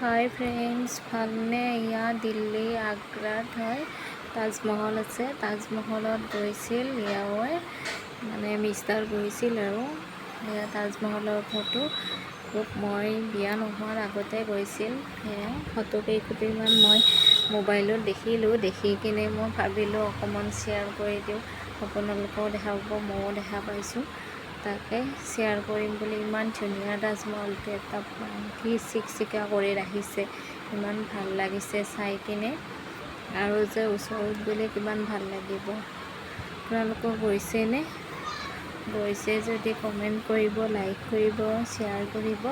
হাই friends, ভালনে? ইয়াত দিল্লী আগ্ৰাত হয় তাজমহল আছে। তাজমহলত গৈছিল ইয়াৱে মিষ্টাৰ গৈছিল আৰু এয়া তাজমহলৰ ফটো। মই বিয়া নোহোৱাৰ আগতে গৈছিল। সেয়া ফটো কেইকপিমান মই মোবাইলত দেখিলোঁ। দেখি কিনে মই ভাবিলোঁ অকণমান শ্বেয়াৰ কৰি দিওঁ, আপোনালোকেও দেখা পাব, ময়ো দেখা পাইছোঁ। তাকে শ্বেয়াৰ কৰিম বুলি। ইমান ধুনীয়া তাজমহলটো, এটা কি চিকচিকা কৰি ৰাখিছে, ইমান ভাল লাগিছে চাই কিনে। আৰু যে ওচৰত গ'লে কিমান ভাল লাগিব। আপোনালোকে গৈছেনে? গৈছে যদি কমেণ্ট কৰিব, লাইক কৰিব, শ্বেয়াৰ কৰিব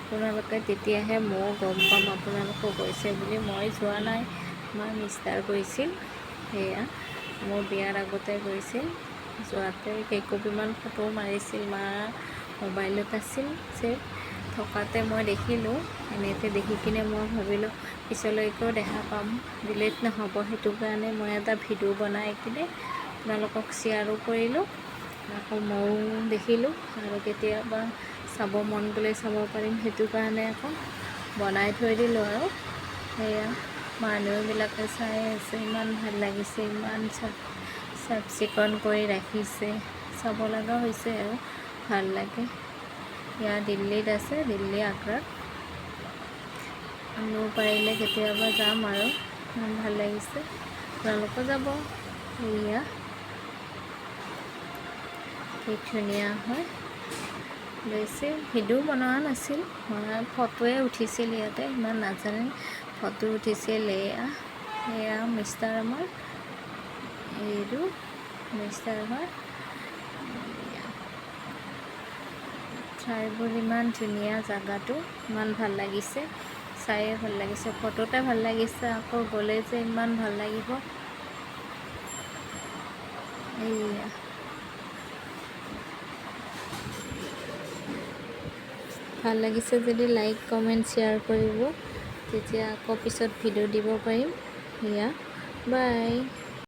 আপোনালোকে, তেতিয়াহে ময়ো গম পাম আপোনালোকে গৈছে বুলি। মই যোৱা নাই, আমাৰ মিষ্টাৰ গৈছিল। সেয়া মোৰ বিয়াৰ আগতে গৈছিল। যোৱাতে কেইকপিমান ফটো মাৰিছিল, মা মোবাইলত আছিল ছেভ থকাতে মই দেখিলোঁ। এনেতে দেখি কিনে মই ভাবিলোঁ পিছলৈকেও দেখা পাম, ডিলিট নহ'ব। সেইটো কাৰণে মই এটা ভিডিঅ' বনাই কিনে আপোনালোকক শ্বেয়াৰো কৰিলোঁ। আকৌ ময়ো দেখিলোঁ আৰু কেতিয়াবা চাব মন গ'লে চাব পাৰিম, সেইটো কাৰণে আকৌ বনাই থৈ দিলোঁ। আৰু সেয়া মানুহবিলাকে চাই আছে, ইমান ভাল লাগিছে, ইমান চাফ চিকুণ কৰি ৰাখিছে, চাব লগা হৈছে আৰু ভাল লাগে। ইয়াত দিল্লীত আছে, দিল্লী আগ্ৰাত। আমিও পাৰিলে কেতিয়াবা যাম আৰু ইমান ভাল লাগিছে, আপোনালোকেও যাব। এয়া কি ধুনীয়া হয়। বেছি ভিডিঅ' বনোৱা নাছিল, মই ফটোৱে উঠিছিল ইয়াতে, ইমান নাজানে, ফটো উঠিছিল। এয়া মিষ্টাৰ আমাৰ, এইটো মিষ্টাৰ হয়। ঠাইবোৰ ইমান ধুনীয়া, জেগাটো ইমান ভাল লাগিছে, চায়ে ভাল লাগিছে, ফটোতে ভাল লাগিছে, আকৌ গ'লে যে ইমান ভাল লাগিব। এইয়া ভাল লাগিছে যদি লাইক, কমেণ্ট, শ্বেয়াৰ কৰিব, তেতিয়া আকৌ পিছত ভিডিঅ' দিব পাৰিম। এয়া বাই।